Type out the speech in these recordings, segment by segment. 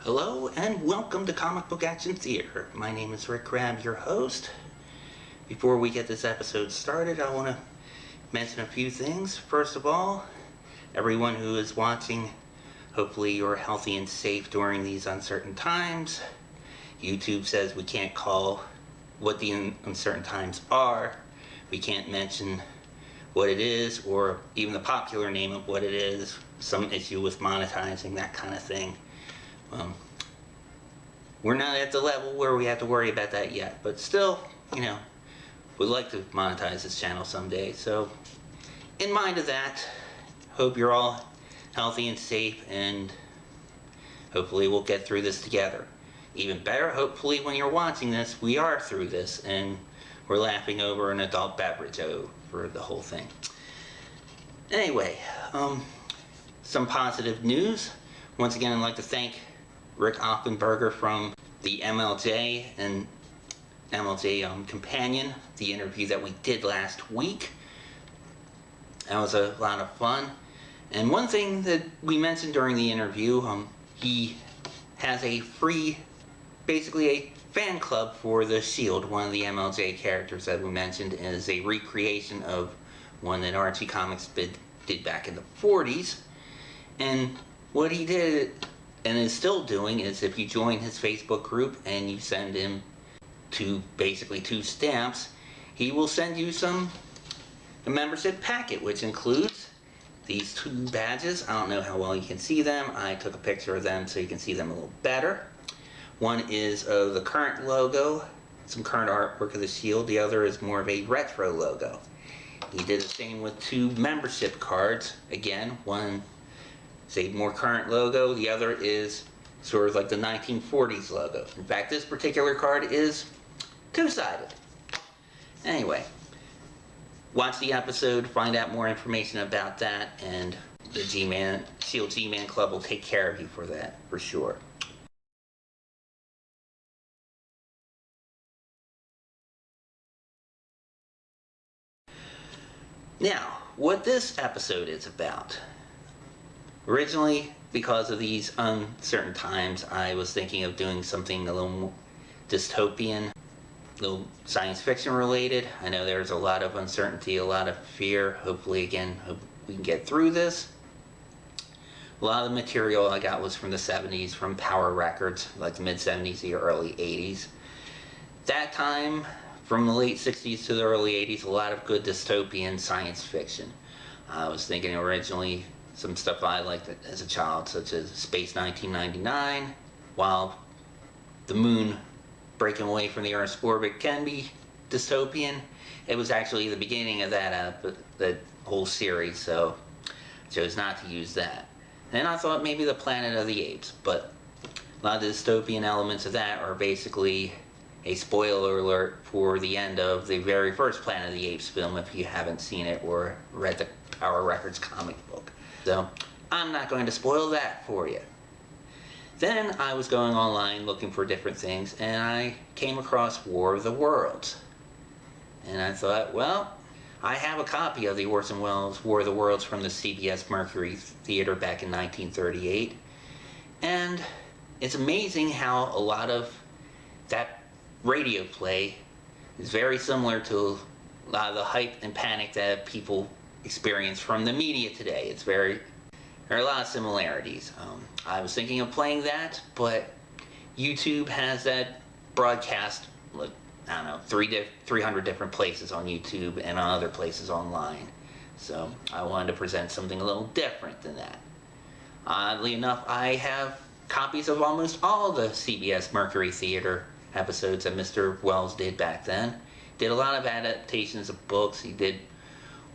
Hello and welcome to Comic Book Action Theater. My name is Rick Crabb, your host. Before we get this episode started, I want to mention a few things. First of all, everyone who is watching, hopefully you're healthy and safe during these uncertain times. YouTube says we can't call what the uncertain times are. We can't mention what it is or even the popular name of what it is. Some issue with monetizing, that kind of thing. We're not at the level where we have to worry about that yet, but still, we'd like to monetize this channel someday. So, in mind of that, hope you're all healthy and safe, and hopefully we'll get through this together. Even better, hopefully when you're watching this, we are through this, and we're laughing over an adult beverage over the whole thing. Anyway, some positive news. Once again, I'd like to thank Rick Offenberger from the MLJ and MLJ Companion, the interview that we did last week. That was a lot of fun. And one thing that we mentioned during the interview, he has a free, basically a fan club for the Shield. One of the MLJ characters that we mentioned is a recreation of one that Archie Comics did back in the 40s. And what he did and is still doing is, if you join his Facebook group and you send him basically two stamps, he will send you a membership packet, which includes these two badges. I don't know how well you can see them. I took a picture of them so you can see them a little better. One is of the current logo, some current artwork of the Shield. The other is more of a retro logo. He did the same with two membership cards. Again, one is a more current logo. The other is sort of like the 1940s logo. In fact, this particular card is two-sided. Anyway, watch the episode, find out more information about that, and the Shield G-Man Club will take care of you for that, for sure. Now, what this episode is about. Originally, because of these uncertain times, I was thinking of doing something a little more dystopian, a little science fiction related. I know there's a lot of uncertainty, a lot of fear. Hopefully, again, we can get through this. A lot of the material I got was from the 70s, from Power Records, like the mid-70s to the early 80s. That time, from the late 60s to the early 80s, a lot of good dystopian science fiction. I was thinking originally some stuff I liked as a child, such as Space 1999. While the moon breaking away from the Earth's orbit can be dystopian, it was actually the beginning of that whole series, so I chose not to use that. Then I thought maybe the Planet of the Apes, but a lot of the dystopian elements of that are basically a spoiler alert for the end of the very first Planet of the Apes film if you haven't seen it or read the Power Records comic book. So I'm not going to spoil that for you. Then I was going online looking for different things, and I came across War of the Worlds. And I thought, well, I have a copy of the Orson Welles War of the Worlds from the CBS Mercury Theater back in 1938. And it's amazing how a lot of that radio play is very similar to a lot of the hype and panic that people experience from the media today. There are a lot of similarities. I was thinking of playing that, but YouTube has that broadcast, like, I don't know, 300 different places on YouTube and on other places online. So I wanted to present something a little different than that. Oddly enough, I have copies of almost all the CBS Mercury Theater episodes that Mr. Wells did back then. Did a lot of adaptations of books. He did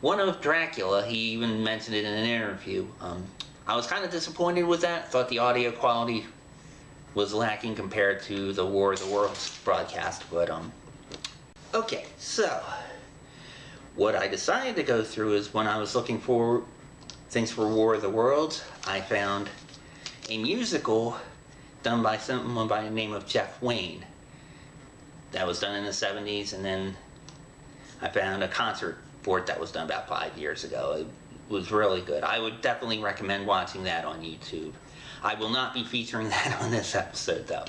one of Dracula. He even mentioned it in an interview. I was kind of disappointed with that. Thought the audio quality was lacking compared to the War of the Worlds broadcast, but okay, so what I decided to go through is, when I was looking for things for War of the Worlds, I found a musical done by someone by the name of Jeff Wayne. That was done in the 70s, and then I found a concert for it that was done about 5 years ago. It was really good. I would definitely recommend watching that on YouTube. I will not be featuring that on this episode, though.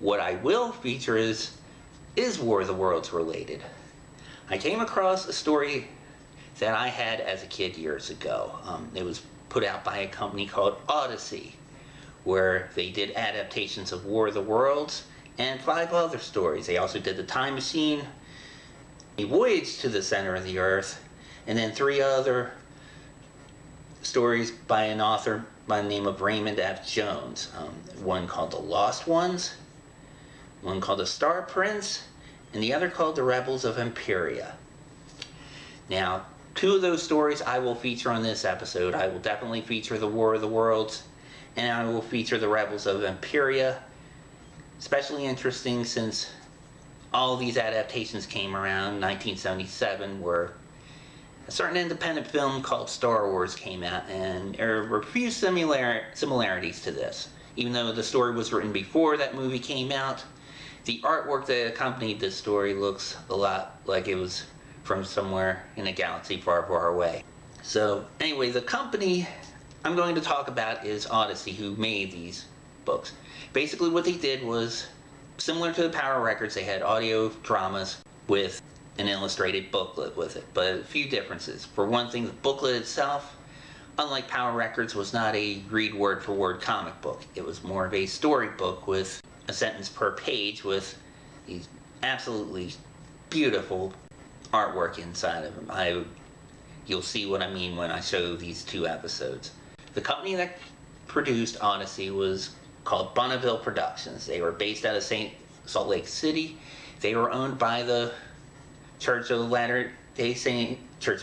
What I will feature is War of the Worlds related. I came across a story that I had as a kid years ago. It was put out by a company called Audisee, where they did adaptations of War of the Worlds and 5 other stories. They also did The Time Machine, A Voyage to the Center of the Earth, and then 3 other stories by an author by the name of Raymond F. Jones. One called The Lost Ones, one called The Star Prince, and the other called The Rebels of Emperia. Now, 2 of those stories I will feature on this episode. I will definitely feature The War of the Worlds, and I will feature The Rebels of Emperia. Especially interesting since all these adaptations came around 1977, where a certain independent film called Star Wars came out, and there were a few similarities to this. Even though the story was written before that movie came out, the artwork that accompanied this story looks a lot like it was from somewhere in a galaxy far, far away. So anyway, the company I'm going to talk about is Audisee, who made these books. Basically what they did was similar to the Power Records. They had audio dramas with an illustrated booklet with it, but a few differences. For one thing, the booklet itself, unlike Power Records, was not a read word for word comic book. It was more of a storybook with a sentence per page with these absolutely beautiful artwork inside of them. You'll see what I mean when I show these 2 episodes. The company that produced Audisee was called Bonneville Productions. They were based out of Salt Lake City. They were owned by the Church of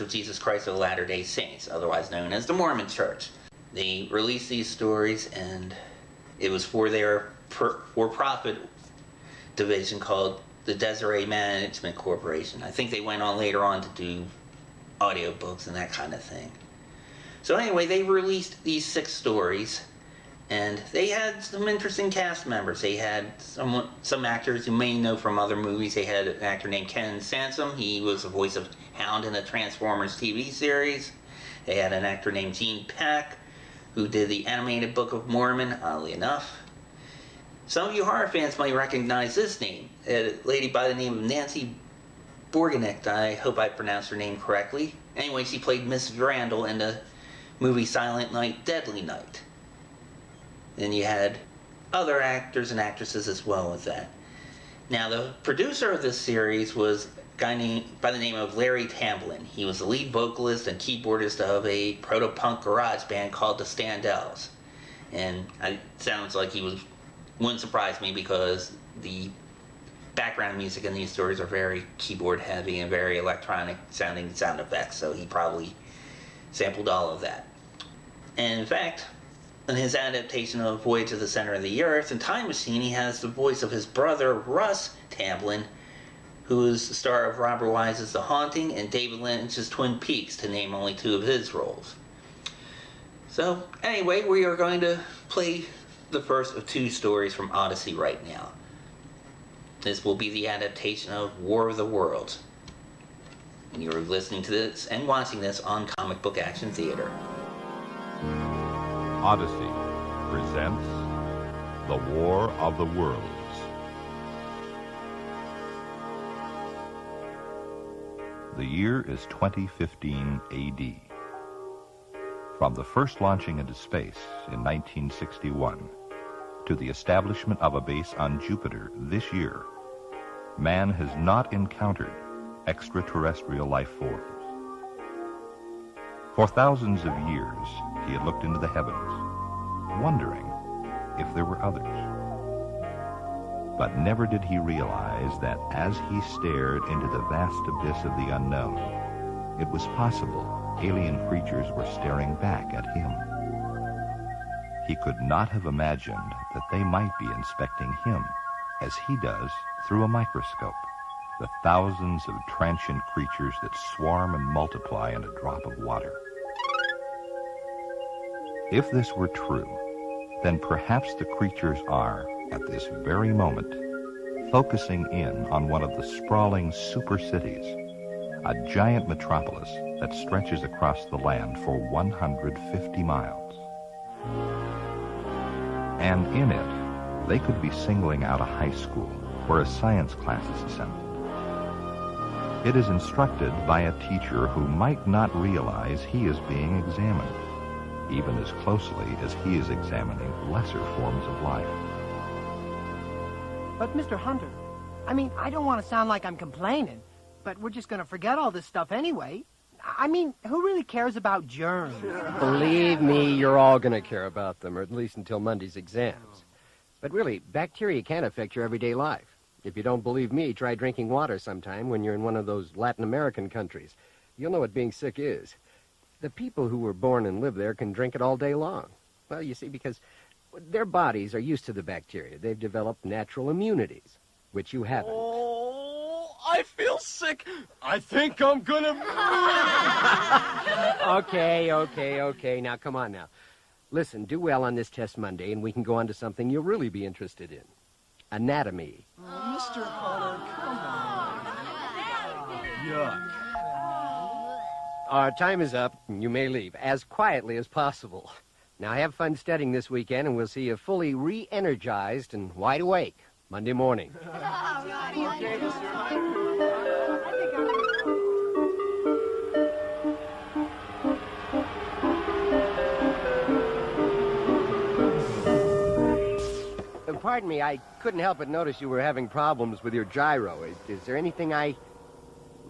Jesus Christ of Latter-day Saints, otherwise known as the Mormon Church. They released these stories, and it was for their for-profit division called the Deseret Management Corporation. I think they went on later on to do audiobooks and that kind of thing. So anyway, they released these 6 stories, and they had some interesting cast members. They had some actors you may know from other movies. They had an actor named Ken Sansom. He was the voice of Hound in the Transformers TV series. They had an actor named Gene Peck, who did the animated Book of Mormon, oddly enough. Some of you horror fans might recognize this name. A lady by the name of Nancy Borganick. I hope I pronounced her name correctly. Anyway, she played Miss Randall in the movie Silent Night, Deadly Night. Then you had other actors and actresses as well with that. Now, the producer of this series was a guy by the name of Larry Tamblyn. He was the lead vocalist and keyboardist of a proto-punk garage band called the Standells. And it sounds like wouldn't surprise me because the background music in these stories are very keyboard heavy and very electronic sounding sound effects, so he probably sampled all of that. And in fact, in his adaptation of Voyage to the Center of the Earth and Time Machine, he has the voice of his brother, Russ Tamblyn, who is the star of Robert Wise's The Haunting and David Lynch's Twin Peaks, to name only 2 of his roles. So, anyway, we are going to play the first of 2 stories from Audisee right now. This will be the adaptation of War of the Worlds. And you're listening to this and watching this on Comic Book Action Theater. Audisee presents The War of the Worlds. The year is 2015 AD. From the first launching into space in 1961 to the establishment of a base on Jupiter this year, man has not encountered extraterrestrial life forms. For thousands of years, he had looked into the heavens, wondering if there were others. But never did he realize that as he stared into the vast abyss of the unknown, it was possible alien creatures were staring back at him. He could not have imagined that they might be inspecting him, as he does through a microscope, the thousands of transient creatures that swarm and multiply in a drop of water. If this were true, then perhaps the creatures are, at this very moment, focusing in on one of the sprawling super cities, a giant metropolis that stretches across the land for 150 miles. And in it, they could be singling out a high school where a science class is assembled. It is instructed by a teacher who might not realize he is being examined, even as closely as he is examining lesser forms of life. But, Mr. Hunter, I mean, I don't want to sound like I'm complaining, but we're just going to forget all this stuff anyway. I mean, who really cares about germs? Believe me, you're all going to care about them, or at least until Monday's exams. But really, bacteria can affect your everyday life. If you don't believe me, try drinking water sometime when you're in one of those Latin American countries. You'll know what being sick is. The people who were born and live there can drink it all day long. Well, you see, because their bodies are used to the bacteria. They've developed natural immunities, which you haven't. Oh, I feel sick. I think I'm gonna... Okay. Now, come on now. Listen, do well on this test Monday, and we can go on to something you'll really be interested in. Anatomy. Oh, Mr. Hunter, come on. Yuck. Our time is up, and you may leave as quietly as possible. Now, have fun studying this weekend, and we'll see you fully re-energized and wide awake Monday morning. Okay, Mr. Hunter. Pardon me, I couldn't help but notice you were having problems with your gyro. Is there anything I...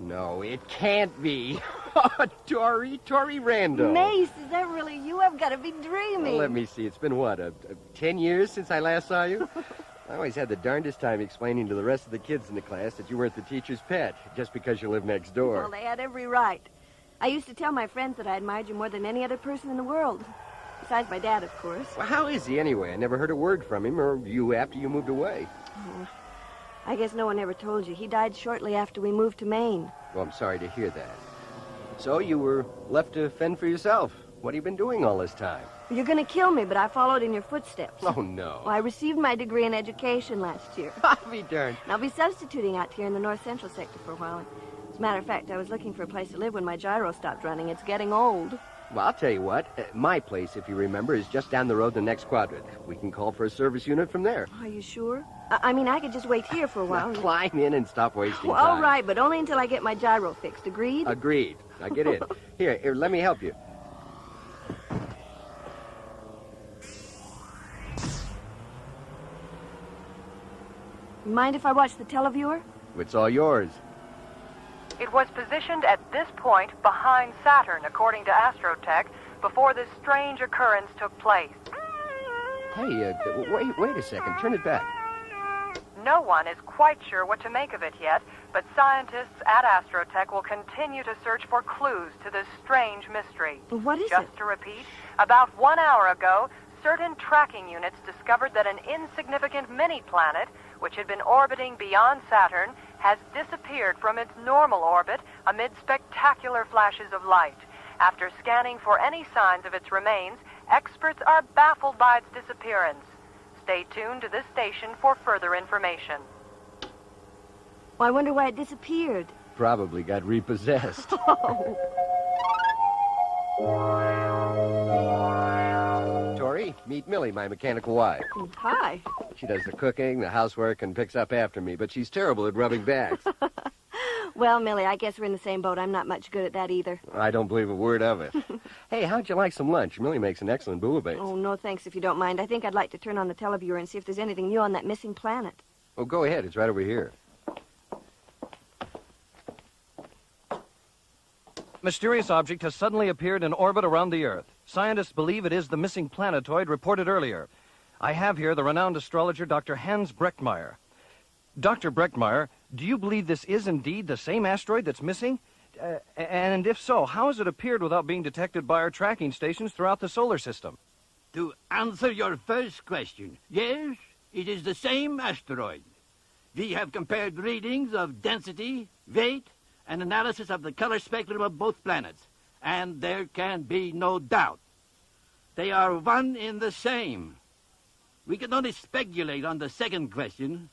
No, it can't be. Tori Randall. Mace, is that really you? I've got to be dreaming. Well, let me see. It's been, what, 10 years since I last saw you? I always had the darndest time explaining to the rest of the kids in the class that you weren't the teacher's pet, just because you live next door. Well, they had every right. I used to tell my friends that I admired you more than any other person in the world. Besides my dad, of course. Well, how is he, anyway? I never heard a word from him or you after you moved away. Oh, I guess no one ever told you. He died shortly after we moved to Maine. Well, I'm sorry to hear that. So you were left to fend for yourself. What have you been doing all this time? You're going to kill me, but I followed in your footsteps. Oh, no. Well, I received my degree in education last year. I'll be darned. I'll be substituting out here in the North Central sector for a while. As a matter of fact, I was looking for a place to live when my gyro stopped running. It's getting old. Well, I'll tell you what. My place, if you remember, is just down the road the next quadrant. We can call for a service unit from there. Are you sure? I mean, I could just wait here for a while. Now, climb in and stop wasting well, time. all right, but only until I get my gyro fixed. Agreed? Agreed. Now get in. Here, let me help you. Mind if I watch the televiewer? It's all yours. It was positioned at this point behind Saturn, according to Astrotech, before this strange occurrence took place. Hey, wait a second. Turn it back. No one is quite sure what to make of it yet, but scientists at Astrotech will continue to search for clues to this strange mystery. What is Just it? to repeat, about 1 hour ago, certain tracking units discovered that an insignificant mini-planet, which had been orbiting beyond Saturn, has disappeared from its normal orbit amid spectacular flashes of light. After scanning for any signs of its remains, experts are baffled by its disappearance. Stay tuned to this station for further information. Well, I wonder why it disappeared. Probably got repossessed. Tori, meet Millie, my mechanical wife. Hi. She does the cooking, the housework, and picks up after me, but she's terrible at rubbing backs. Well, Millie, I guess we're in the same boat. I'm not much good at that either. I don't believe a word of it. Hey, how'd you like some lunch? Millie makes an excellent bouillabaisse. Oh, no thanks if you don't mind. I think I'd like to turn on the televiewer and see if there's anything new on that missing planet. Oh, go ahead. It's right over here. Mysterious object has suddenly appeared in orbit around the Earth. Scientists believe it is the missing planetoid reported earlier. I have here the renowned astrologer Dr. Hans Brechtmeyer. Dr. Brechtmeyer, do you believe this is indeed the same asteroid that's missing? And if so, how has it appeared without being detected by our tracking stations throughout the solar system? To answer your first question, yes, it is the same asteroid. We have compared readings of density, weight, and analysis of the color spectrum of both planets, and there can be no doubt. They are one in the same. We can only speculate on the second question.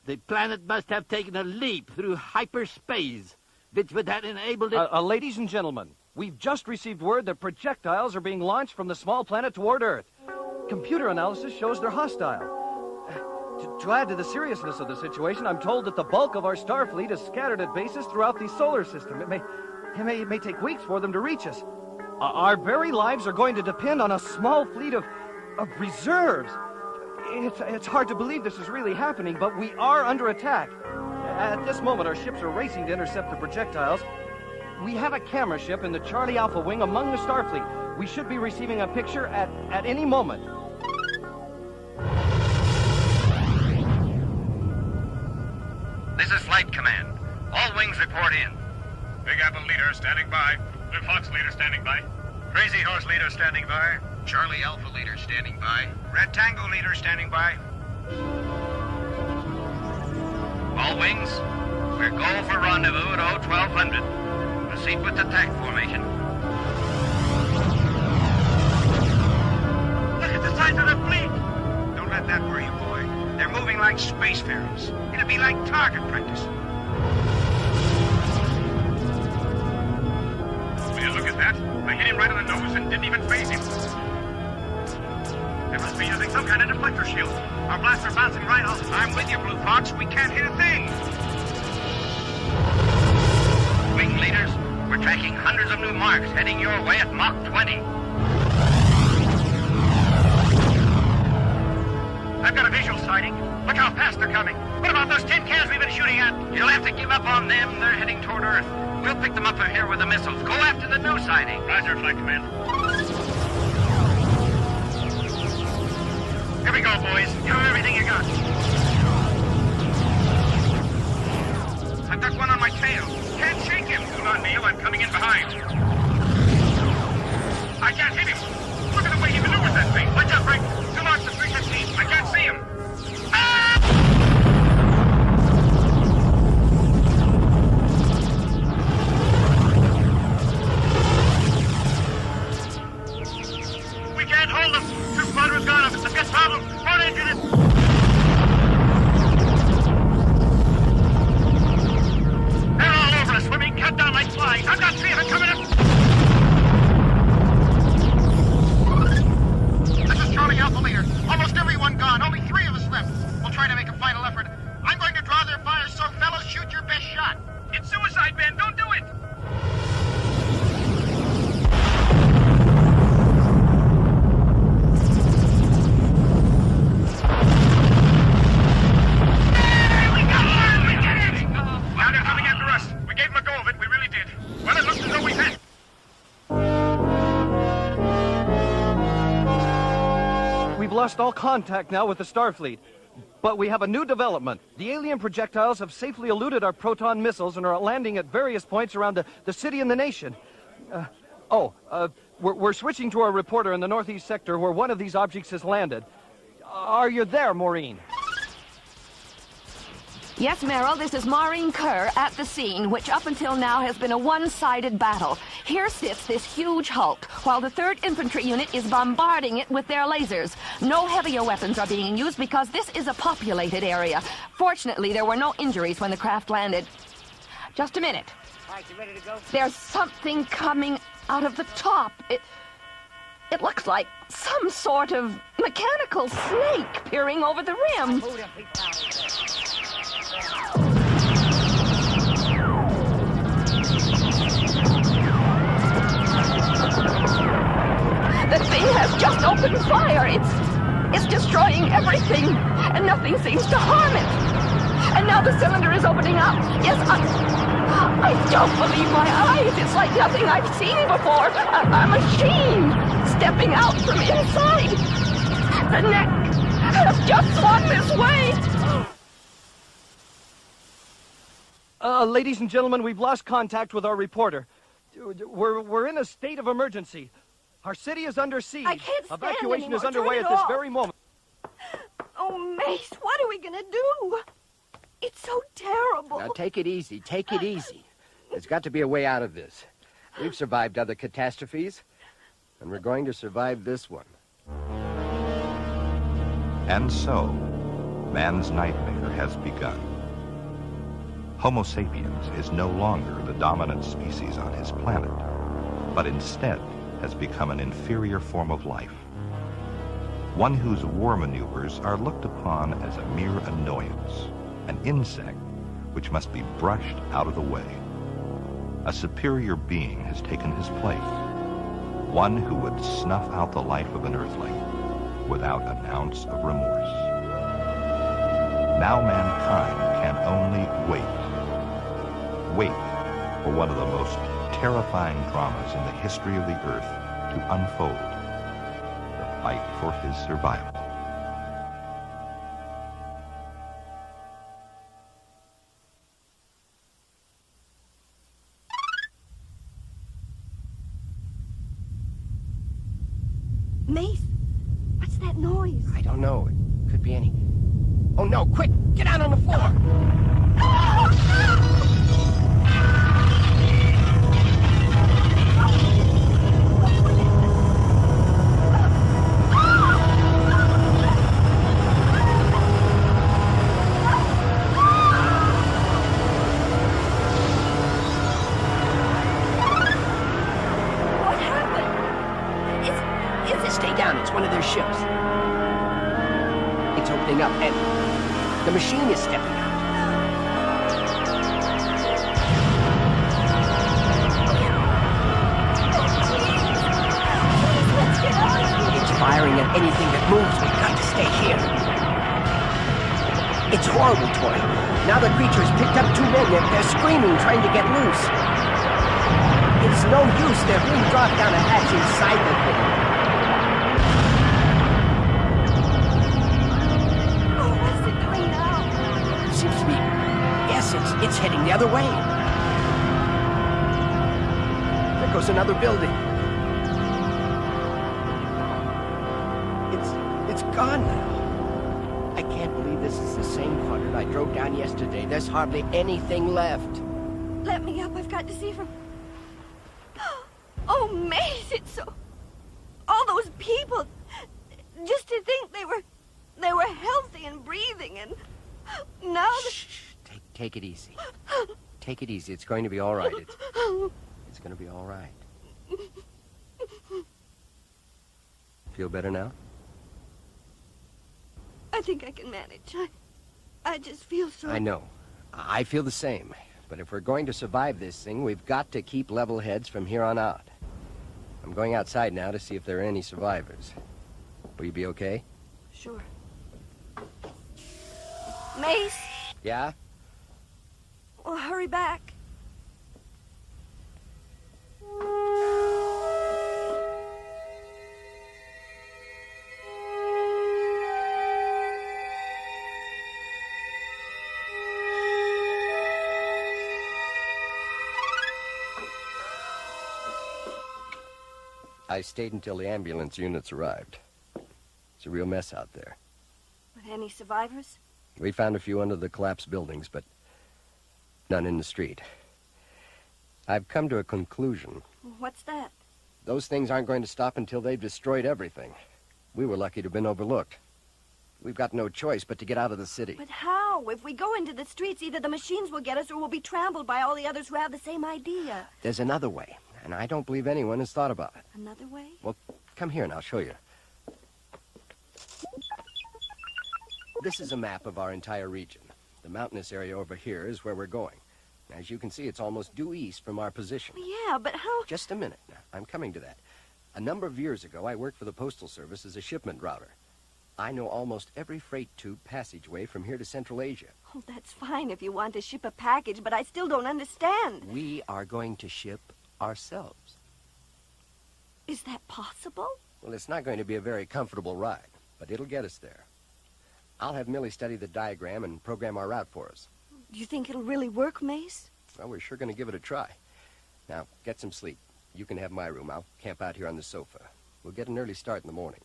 The planet must have taken a leap through hyperspace which would have enabled it... Ladies and gentlemen, we've just received word that projectiles are being launched from the small planet toward Earth. Computer analysis shows they're hostile. To add to the seriousness of the situation, I'm told that the bulk of our Starfleet is scattered at bases throughout the solar system. It may take weeks for them to reach us. Our very lives are going to depend on a small fleet of reserves. It's hard to believe this is really happening, but we are under attack. At this moment, our ships are racing to intercept the projectiles. We have a camera ship in the Charlie Alpha wing among the Starfleet. We should be receiving a picture at any moment. This is Flight Command. All wings report in. Big Apple leader standing by. Blue Fox leader standing by. Crazy Horse leader standing by. Charlie Alpha leader standing by. Red Tango leader standing by. All wings, we're go for rendezvous at 1200. Proceed with attack formation. Look at the size of the fleet! Don't let that worry you, boy. They're moving like spacefarers. It'll be like target practice. Will you look at that? I hit him right on the nose and didn't even phase him. They must be using some kind of deflector shield. Our blasts are bouncing right off. I'm with you, Blue Fox. We can't hit a thing. Wing leaders, we're tracking hundreds of new marks heading your way at Mach 20. I've got a visual sighting. Look how fast they're coming. What about those tin cans we've been shooting at? You'll have to give up on them. They're heading toward Earth. We'll pick them up from here with the missiles. Go after the new sighting. Roger, Flight Command. Here we go, boys. Give them everything you got. I've got one on my tail. Can't shake him. Do not kneel. I'm coming in behind. I can't hit him. Look at the way he maneuvers that thing. Watch out, Frank. Too much to 315. I can't see him. We can't hold them. Two squadrons gone up. It's a big problem. Port engine it. They're all over us. We're being cut down like flies. I've got three of them coming up. This is Charlie Alpha leader. Almost everyone gone. Only three of us left. We'll try to make a final effort. I'm going to draw their fire, so fellas, shoot your best shot. It's suicide, Ben. Don't do it. Now they're coming after us. We gave them a go of it. We really did. Well, it looks as though we had. We've lost all contact now with the Starfleet. But we have a new development. The alien projectiles have safely eluded our proton missiles and are landing at various points around the city and the nation. We're switching to our reporter in the northeast sector where one of these objects has landed. Are you there, Maureen? Yes, Merrill, this is Maureen Kerr at the scene, which up until now has been a one-sided battle. Here sits this huge hulk, while the 3rd Infantry Unit is bombarding it with their lasers. No heavier weapons are being used because this is a populated area. Fortunately, there were no injuries when the craft landed. Just a minute. All right, you ready to go? There's something coming out of the top. It looks like some sort of mechanical snake peering over the rim. The thing has just opened fire. It's destroying everything, and nothing seems to harm it. And now the cylinder is opening up. Yes, I don't believe my eyes. It's like nothing I've seen before. A machine stepping out from inside. The neck has just swung this way. Ladies and gentlemen, we've lost contact with our reporter. We're in a state of emergency. Our city is under siege. I can't stand Evacuation anymore. is underway Turn at it this off. very moment. Oh, Mace, what are we gonna do? It's so terrible. Now, take it easy. Take it easy. There's got to be a way out of this. We've survived other catastrophes, and we're going to survive this one. And so, man's nightmare has begun. Homo sapiens is no longer the dominant species on his planet, but instead has become an inferior form of life. One whose war maneuvers are looked upon as a mere annoyance, an insect which must be brushed out of the way. A superior being has taken his place, one who would snuff out the life of an earthling without an ounce of remorse. Now mankind can only wait for one of the most terrifying dramas in the history of the earth to unfold, the fight for his survival. Mace, what's that noise? I don't know. It could be any... Oh, no, quick! Get out on the floor! What happened? Stay down. It's one of their ships. It's opening up, and the machine is stepping out. It's firing at anything that moves. We've got to stay here. It's horrible, Toy. Now the creature's picked up two men. They're screaming, trying to get loose. It's no use. They're being dropped down a hatch inside the thing. Seems to be... Yes, it's heading the other way. There goes another building. It's gone now. I can't believe this is the same hundred I drove down yesterday. There's hardly anything left. Let me up. I've got to see from... Oh, Mace, it's so... All those people... Just to think they were healthy and breathing, and... Now Shh. Take it easy. Take it easy. It's going to be all right. It's going to be all right. Feel better now? I think I can manage. I just feel so... I know. I feel the same. But if we're going to survive this thing, we've got to keep level heads from here on out. I'm going outside now to see if there are any survivors. Will you be okay? Sure. Mace? Yeah? Well, hurry back. I stayed until the ambulance units arrived. It's a real mess out there. With any survivors? We found a few under the collapsed buildings, but none in the street. I've come to a conclusion. What's that? Those things aren't going to stop until they've destroyed everything. We were lucky to have been overlooked. We've got no choice but to get out of the city. But how? If we go into the streets, either the machines will get us or we'll be trampled by all the others who have the same idea. There's another way, and I don't believe anyone has thought about it. Another way? Well, come here and I'll show you. This is a map of our entire region. The mountainous area over here is where we're going. As you can see, it's almost due east from our position. Yeah, but how... Just a minute. Now, I'm coming to that. A number of years ago, I worked for the Postal Service as a shipment router. I know almost every freight tube passageway from here to Central Asia. Oh, that's fine if you want to ship a package, but I still don't understand. We are going to ship ourselves. Is that possible? Well, it's not going to be a very comfortable ride, but it'll get us there. I'll have Millie study the diagram and program our route for us. Do you think it'll really work, Mace? Well, we're sure going to give it a try. Now, get some sleep. You can have my room. I'll camp out here on the sofa. We'll get an early start in the morning.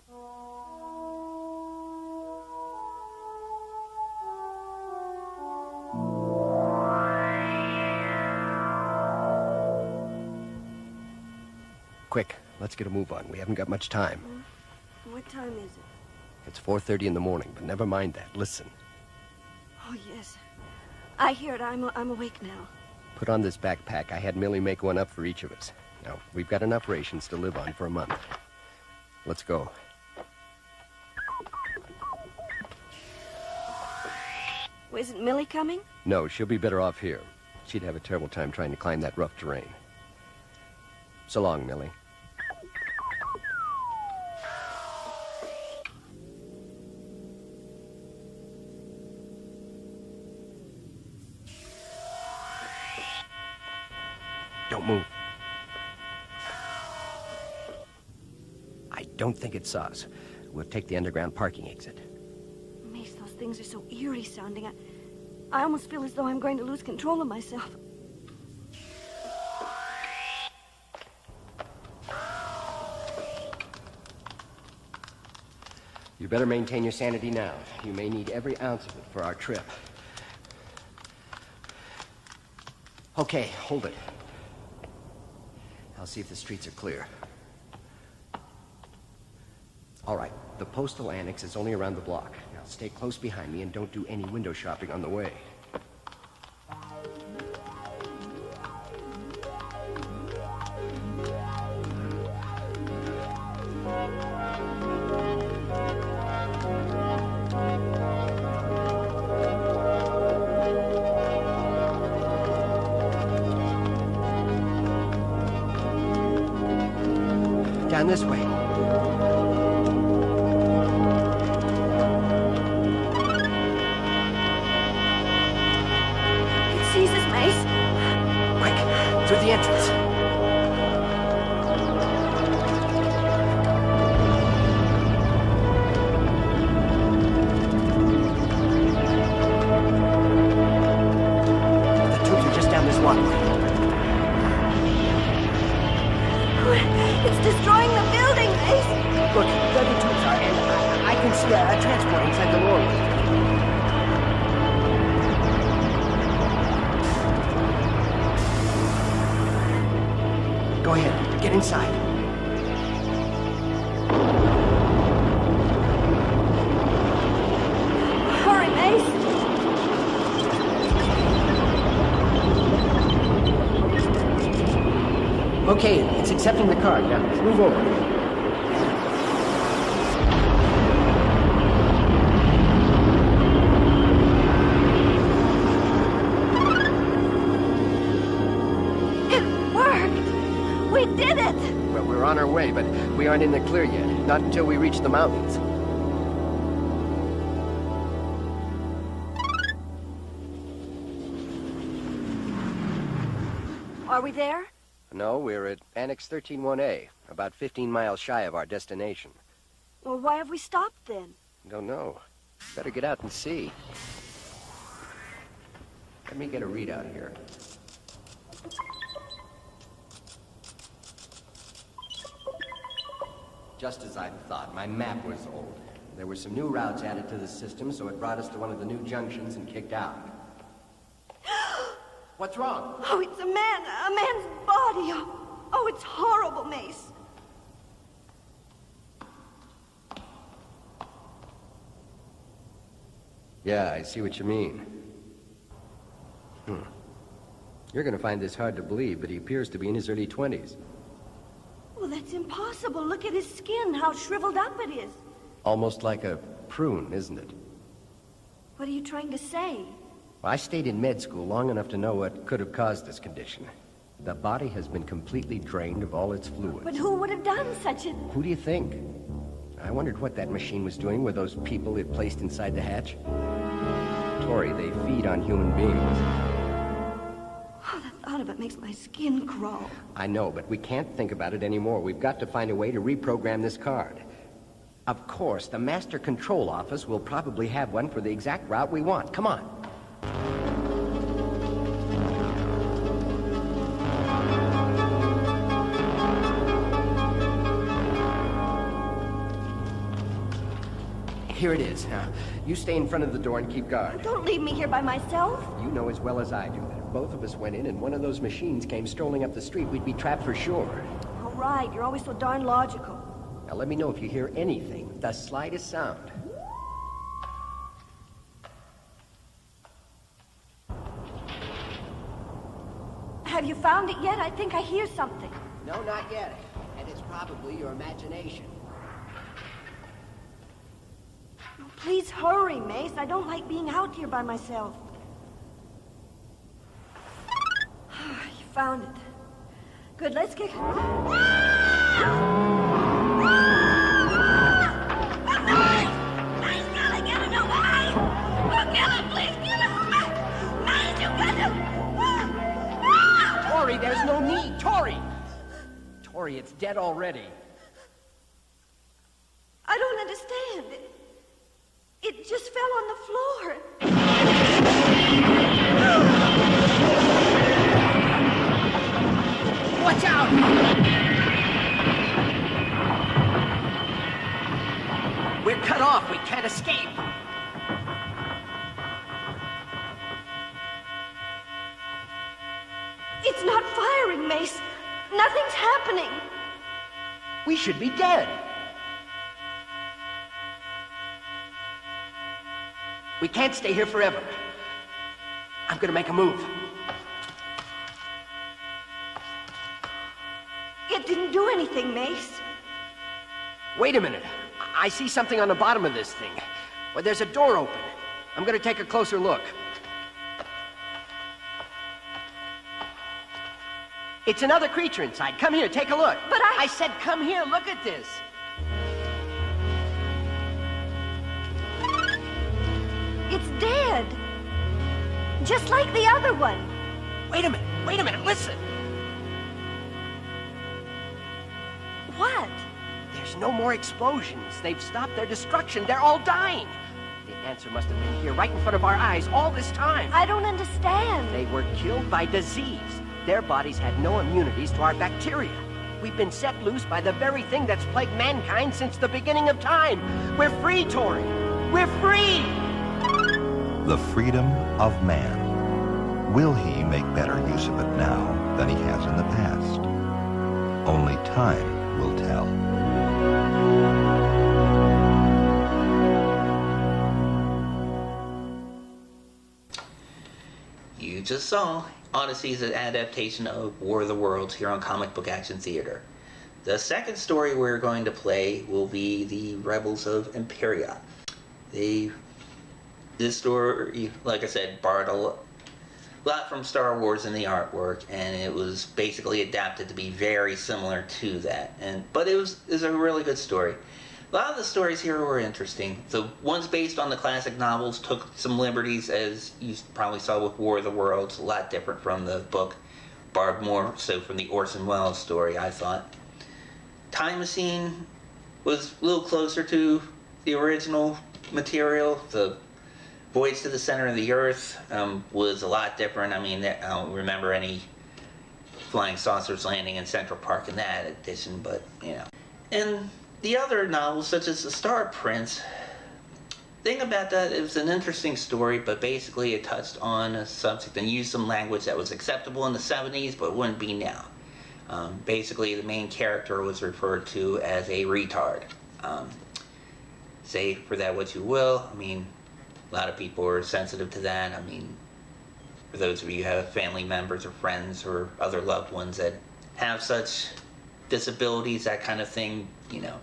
Quick, let's get a move on. We haven't got much time. What time is it? It's 4:30 in the morning, but never mind that. Listen. Oh, yes. I hear it. I'm awake now. Put on this backpack. I had Millie make one up for each of us. Now, we've got enough rations to live on for a month. Let's go. Well, isn't Millie coming? No, she'll be better off here. She'd have a terrible time trying to climb that rough terrain. So long, Millie. Don't move. I don't think it saw us. We'll take the underground parking exit. Mace, those things are so eerie sounding. I almost feel as though I'm going to lose control of myself. You better maintain your sanity now. You may need every ounce of it for our trip. Okay, hold it. I'll see if the streets are clear. All right, the postal annex is only around the block. Now stay close behind me and don't do any window shopping on the way. Down this way. It sees us, Mace. Quick, through the entrance. The tubes are just down this walkway. It's destroying the building, Mace. Look, there the tubes are, and I can see a transport inside the lower one. Go ahead, get inside. Hurry, Mace. Okay, it's accepting the card. Now, move over. We did it! Well, we're on our way, but we aren't in the clear yet. Not until we reach the mountains. Are we there? No, we're at Annex 131A, about 15 miles shy of our destination. Well, why have we stopped then? Don't know. Better get out and see. Let me get a readout here. Just as I thought, my map was old. There were some new routes added to the system, so it brought us to one of the new junctions and kicked out. What's wrong? Oh, it's a man's body. Oh, it's horrible, Mace. Yeah, I see what you mean. You're gonna find this hard to believe, but he appears to be in his early 20s. Well, that's impossible. Look at his skin, how shriveled up it is. Almost like a prune, isn't it? What are you trying to say? Well, I stayed in med school long enough to know what could have caused this condition. The body has been completely drained of all its fluids. But who would have done such a... Who do you think? I wondered what that machine was doing with those people it placed inside the hatch. Tori, they feed on human beings. Oh, the thought of it makes my skin crawl. I know, but we can't think about it anymore. We've got to find a way to reprogram this card. Of course, the Master Control Office will probably have one for the exact route we want. Come on. Here it is. Now, you stay in front of the door and keep guard. Don't leave me here by myself. You know as well as I do that if both of us went in and one of those machines came strolling up the street, we'd be trapped for sure. All right, you're always so darn logical. Now let me know if you hear anything, the slightest sound. Have you found it yet? I think I hear something. No, not yet. And it's probably your imagination. Oh, please hurry, Mace. I don't like being out here by myself. You found it. Good, let's get... Tori, there's no need. Tori! Tori, it's dead already. I don't understand. It just fell on the floor. Watch out! We're cut off. We can't escape. It's not firing, Mace. Nothing's happening. We should be dead. We can't stay here forever. I'm gonna make a move. It didn't do anything, Mace. Wait a minute. I see something on the bottom of this thing. Well, there's a door open. I'm gonna take a closer look. It's another creature inside. Come here, take a look. But I said come here, look at this. It's dead. Just like the other one. Wait a minute, listen. What? There's no more explosions. They've stopped their destruction. They're all dying. The answer must have been here, right in front of our eyes, all this time. I don't understand. They were killed by disease. Their bodies had no immunities to our bacteria. We've been set loose by the very thing that's plagued mankind since the beginning of time. We're free, Tori. We're free! The freedom of man. Will he make better use of it now than he has in the past? Only time will tell. You just saw Audisee's adaptation of War of the Worlds here on Comic Book Action Theater. The second story we're going to play will be the Rebels of Emperia. This story, like I said, borrowed a lot from Star Wars in the artwork, and it was basically adapted to be very similar to that. But it was a really good story. A lot of the stories here were interesting. The ones based on the classic novels took some liberties, as you probably saw with War of the Worlds, a lot different from the book, borrowed more so from the Orson Welles story, I thought. Time Machine was a little closer to the original material. The Voyage to the Center of the Earth was a lot different. I mean, I don't remember any flying saucers landing in Central Park in that edition, but, you know. And the other novels, such as The Star Prince, thing about that, it was an interesting story, but basically it touched on a subject and used some language that was acceptable in the 70s, but wouldn't be now. Basically, the main character was referred to as a retard. Say for that what you will. I mean, a lot of people are sensitive to that. I mean, for those of you who have family members or friends or other loved ones that have such disabilities, that kind of thing, you know,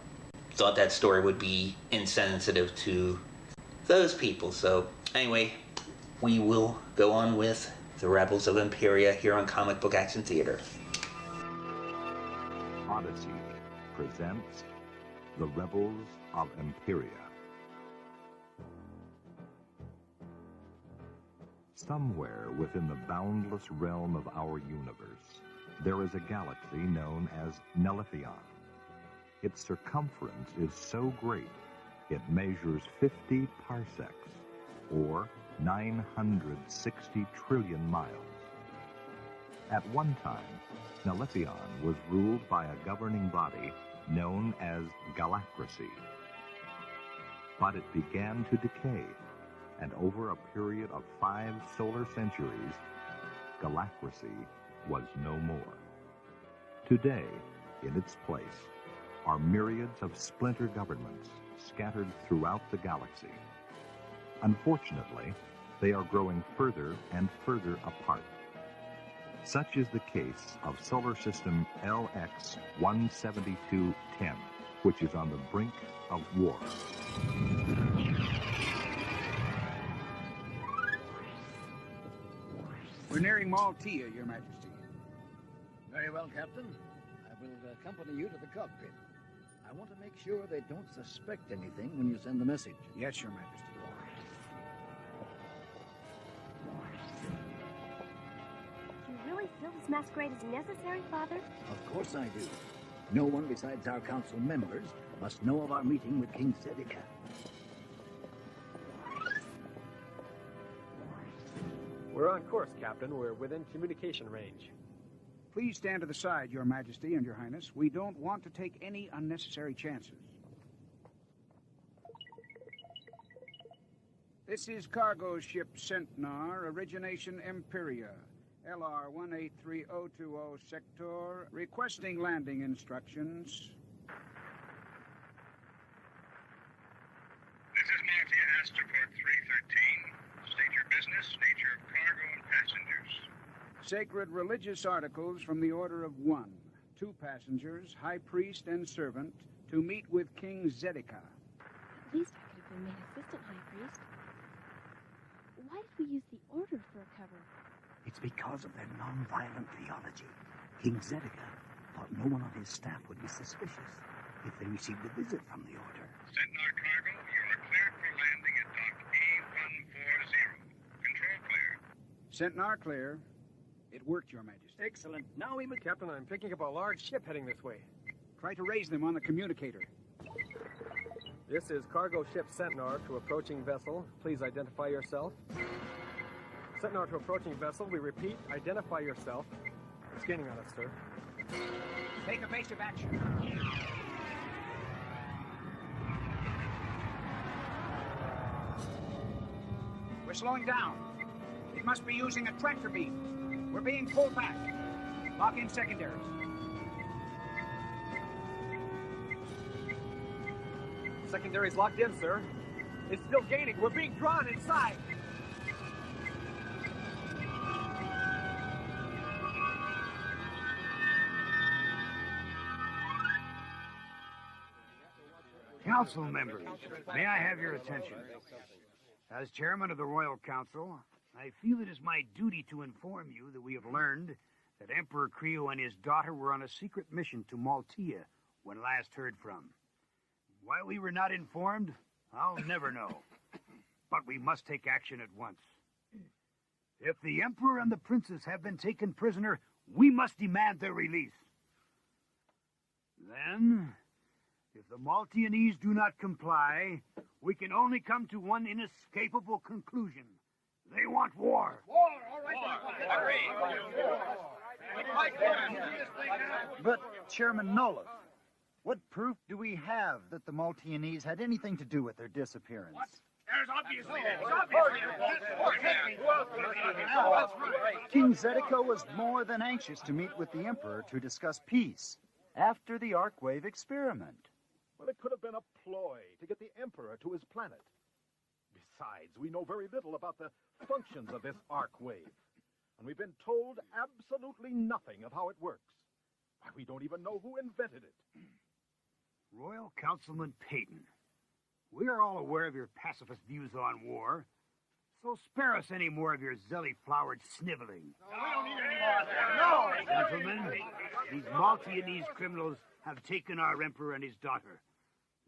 thought that story would be insensitive to those people. So anyway, we will go on with the Rebels of Emperia here on Comic Book Action Theater. Audisee presents The Rebels of Emperia. Somewhere within the boundless realm of our universe, there is a galaxy known as Nelefion. Its circumference is so great, it measures 50 parsecs, or 960 trillion miles. At one time, Nelefion was ruled by a governing body known as Galacracy. But it began to decay, and over a period of 5 solar centuries, Galacracy was no more. Today, in its place, are myriads of splinter governments scattered throughout the galaxy. Unfortunately, they are growing further and further apart. Such is the case of Solar System LX 17210, which is on the brink of war. We're nearing Maltia, Your Majesty. Very well, Captain. I will accompany you to the cockpit. I want to make sure they don't suspect anything when you send the message. Yes, Your Majesty. Do you really feel this masquerade is necessary, Father? Of course I do. No one besides our council members must know of our meeting with King Zedekiah. We're on course, Captain. We're within communication range. Please stand to the side, Your Majesty and Your Highness. We don't want to take any unnecessary chances. This is cargo ship Centaur, origination Emperia, LR 183020 sector, requesting landing instructions. This is Maltia, Astroport 313. State your business, nature of cargo and passengers. Sacred religious articles from the Order of One. 2 passengers, high priest and servant, to meet with King Zedekiah. At least I could have been made assistant high priest. Why did we use the order for a cover? It's because of their non-violent theology. King Zedekiah thought no one on his staff would be suspicious if they received a visit from the order. Centaur cargo, you are cleared for landing at dock A140. Control clear. Centaur clear. It worked, Your Majesty. Excellent. Now, Captain, I'm picking up a large ship heading this way. Try to raise them on the communicator. This is cargo ship Centaur to approaching vessel. Please identify yourself. Centaur to approaching vessel. We repeat, identify yourself. It's gaining on us, sir. Take evasive action. We're slowing down. It must be using a tractor beam. We're being pulled back. Lock in secondaries. Secondary's locked in, sir. It's still gaining. We're being drawn inside. Council members, may I have your attention? As chairman of the Royal Council, I feel it is my duty to inform you that we have learned that Emperor Creo and his daughter were on a secret mission to Maltia when last heard from. Why we were not informed, I'll never know. But we must take action at once. If the Emperor and the Princess have been taken prisoner, we must demand their release. Then, if the Maltianese do not comply, we can only come to one inescapable conclusion. They want war. War! All right. But, Chairman Nolan, what proof do we have that the Maltianese had anything to do with their disappearance? What? There's obviously... King Zedekiah was more than anxious to meet with the Emperor to discuss peace after the Arcwave experiment. Well, it could have been a ploy to get the Emperor to his planet. Besides, we know very little about the functions of this Arcwave. And we've been told absolutely nothing of how it works. Why, we don't even know who invented it. Royal Councilman Peyton, we are all aware of your pacifist views on war, so spare us any more of your zelly-flowered sniveling. No, we don't need any more of that. No! Gentlemen, these Maltianese criminals have taken our Emperor and his daughter.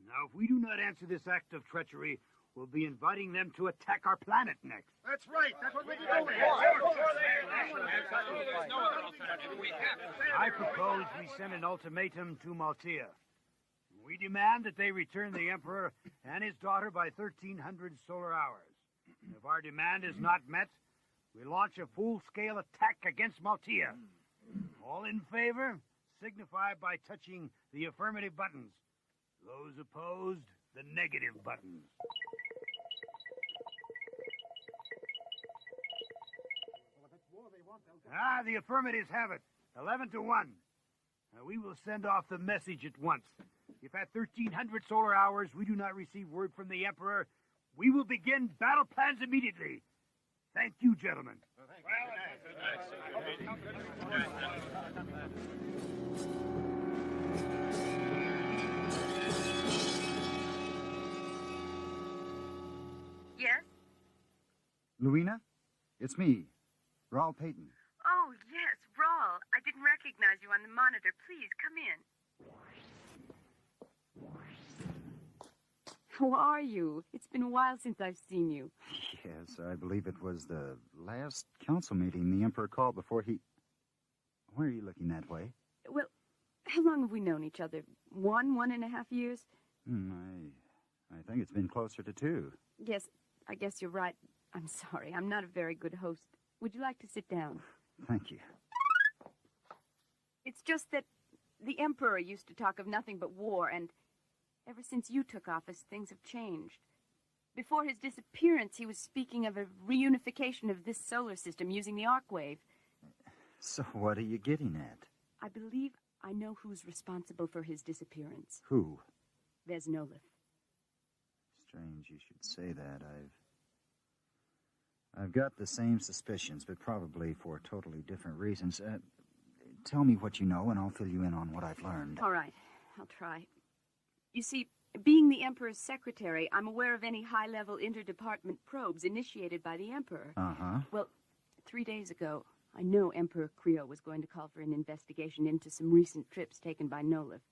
Now, if we do not answer this act of treachery, we'll be inviting them to attack our planet next. That's right. That's what we do. I propose we send an ultimatum to Maltia. We demand that they return the Emperor and his daughter by 1300 solar hours. If our demand is not met, we launch a full-scale attack against Maltia. All in favor, signify by touching the affirmative buttons. Those opposed, the negative buttons. The affirmatives have it. 11-1. Now, we will send off the message at once. If at 1300 solar hours we do not receive word from the Emperor, we will begin battle plans immediately. Thank you, gentlemen. Yes? Louina? It's me, Raul Payton. Oh, yes, Raul. I didn't recognize you on the monitor. Please, come in. How are you? It's been a while since I've seen you. Yes, I believe it was the last council meeting the Emperor called before he... Why are you looking that way? Well, how long have we known each other? 1.5 years? I think it's been closer to 2. Yes, I guess you're right. I'm sorry. I'm not a very good host. Would you like to sit down? Thank you. It's just that the Emperor used to talk of nothing but war, and ever since you took office, things have changed. Before his disappearance, he was speaking of a reunification of this solar system using the arc wave. So what are you getting at? I believe I know who's responsible for his disappearance. Who? Vesnolith. Strange you should say that. I've got the same suspicions, but probably for totally different reasons. Tell me what you know, and I'll fill you in on what I've learned. All right, I'll try. You see, being the Emperor's secretary, I'm aware of any high-level interdepartment probes initiated by the Emperor. Uh-huh. Well, 3 days ago, I know Emperor Creo was going to call for an investigation into some recent trips taken by Nolif.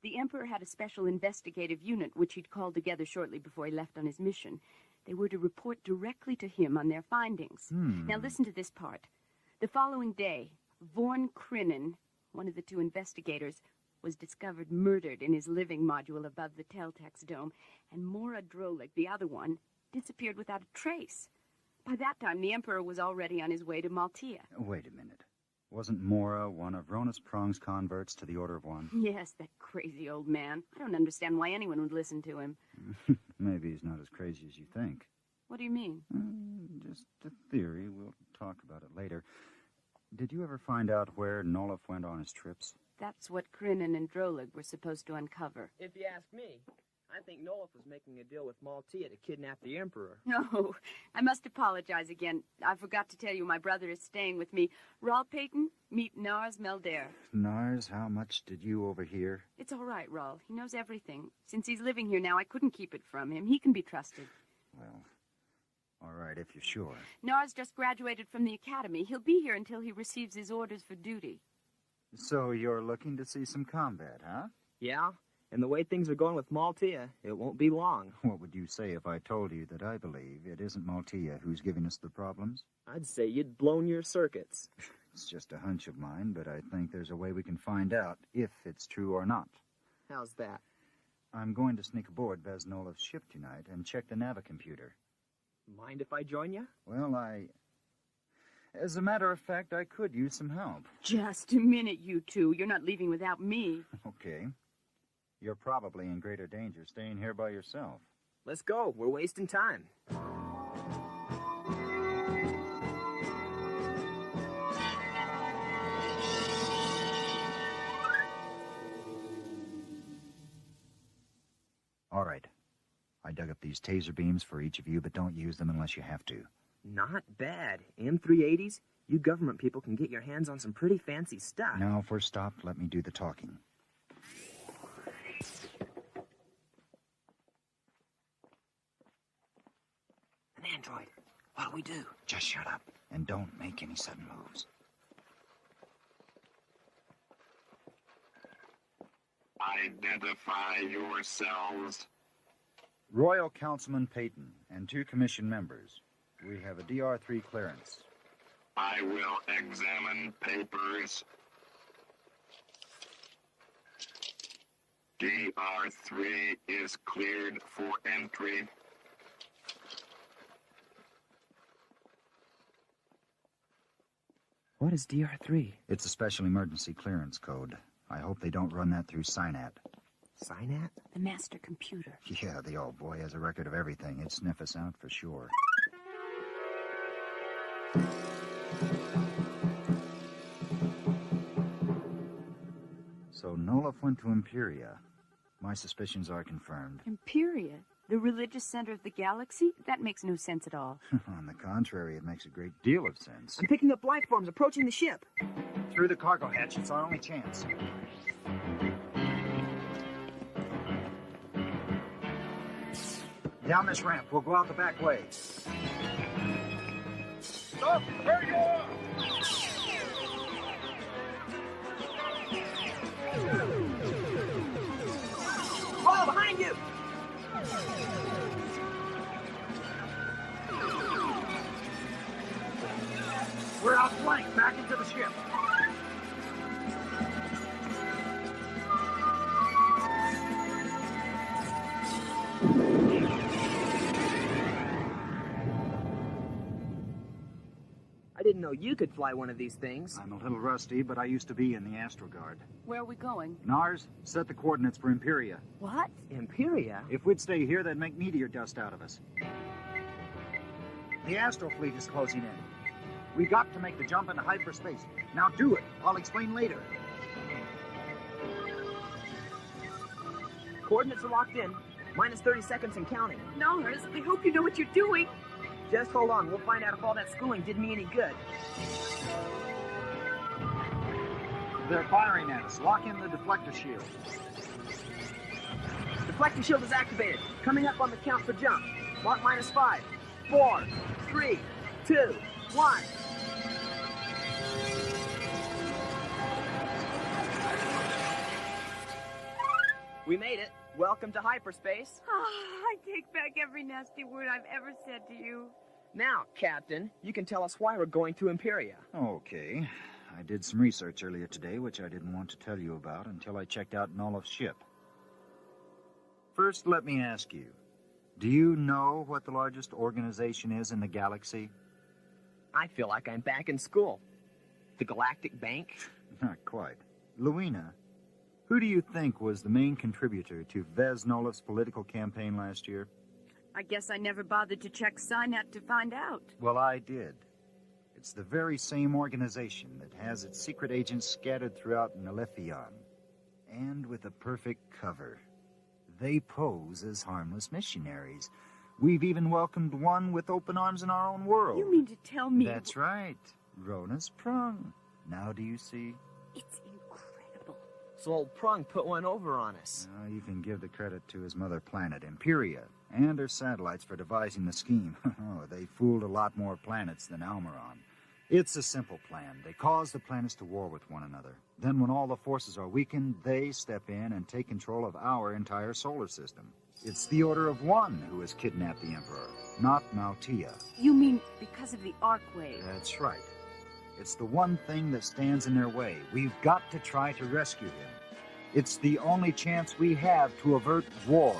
The Emperor had a special investigative unit, which he'd called together shortly before he left on his mission. They were to report directly to him on their findings. Now listen to this part. The following day, Vorn Crinan, one of the 2 investigators, was discovered murdered in his living module above the Teltex dome, and Mora Drolik, the other one, disappeared without a trace. By that time, the Emperor was already on his way to Maltia. Wait a minute. Wasn't Mora one of Ronus Prong's converts to the Order of One? Yes, that crazy old man. I don't understand why anyone would listen to him. Maybe he's not as crazy as you think. What do you mean? Just a theory. We'll talk about it later. Did you ever find out where Nolif went on his trips? That's what Crinan and Drolig were supposed to uncover. If you ask me, I think Nolif was making a deal with Maltia to kidnap the Emperor. No, I must apologize again. I forgot to tell you my brother is staying with me. Raul Payton, meet Nars Melder. Nars, how much did you overhear? It's all right, Raul. He knows everything. Since he's living here now, I couldn't keep it from him. He can be trusted. Well, all right, if you're sure. Nars just graduated from the academy. He'll be here until he receives his orders for duty. So you're looking to see some combat, huh? Yeah, and the way things are going with Maltia, it won't be long. What would you say if I told you that I believe it isn't Maltia who's giving us the problems? I'd say you'd blown your circuits. It's just a hunch of mine, but I think there's a way we can find out if it's true or not. How's that? I'm going to sneak aboard Vesnolif's ship tonight and check the navicomputer. Mind if I join you? Well, as a matter of fact, I could use some help. Just a minute, you two. You're not leaving without me. Okay. You're probably in greater danger staying here by yourself. Let's go. We're wasting time. All right. I dug up these taser beams for each of you, but don't use them unless you have to. Not bad. M380s? You government people can get your hands on some pretty fancy stuff. Now, if we're stopped, let me do the talking. An android. What'll we do? Just shut up and don't make any sudden moves. Identify yourselves. Royal Councilman Payton and 2 commission members. We have a DR3 clearance. I will examine papers. DR3 is cleared for entry. What is DR3? It's a special emergency clearance code. I hope they don't run that through Synat. Synat? The master computer. Yeah, the old boy has a record of everything. It'd sniff us out for sure. So Nolif went to Emperia. My suspicions are confirmed. Emperia? The religious center of the galaxy? That makes no sense at all. On the contrary, it makes a great deal of sense. I'm picking up life forms approaching the ship. Through the cargo hatch, it's our only chance. Down this ramp, we'll go out the back way. Stop! Where you are! Whoa, behind you! We're outflanked, back into the ship. I didn't know you could fly one of these things. I'm a little rusty, but I used to be in the Astroguard. Where are we going? Nars, set the coordinates for Emperia. What? Emperia? If we'd stay here, they'd make meteor dust out of us. The Astro fleet is closing in. We got to make the jump into hyperspace. Now do it. I'll explain later. Coordinates are locked in. Minus 30 seconds and counting. Nars, I hope you know what you're doing. Just hold on. We'll find out if all that schooling did me any good. They're firing at us. Lock in the deflector shield. Deflector shield is activated. Coming up on the count for jump. Mark minus 5, 4, 3, 2, 1. We made it. Welcome to hyperspace. I take back every nasty word I've ever said to you. Now, Captain, you can tell us why we're going to Emperia. Okay. I did some research earlier today, which I didn't want to tell you about until I checked out Nolof's ship. First, let me ask you, do you know what the largest organization is in the galaxy? I feel like I'm back in school. The Galactic Bank? Not quite. Luina, who do you think was the main contributor to Vez Nolof's political campaign last year? I guess I never bothered to check Signet to find out. Well, I did. It's the very same organization that has its secret agents scattered throughout Nelefion. And with a perfect cover. They pose as harmless missionaries. We've even welcomed one with open arms in our own world. You mean to tell me... That's right. Rona's Prung. Now do you see? It's incredible. So old Prung put one over on us. You can give the credit to his mother planet, Emperia, and her satellites for devising the scheme. Oh, they fooled a lot more planets than Almiron. It's a simple plan. They cause the planets to war with one another. Then when all the forces are weakened, they step in and take control of our entire solar system. It's the Order of One who has kidnapped the Emperor, not Mautia. You mean because of the Arcwave? That's right. It's the one thing that stands in their way. We've got to try to rescue him. It's the only chance we have to avert war.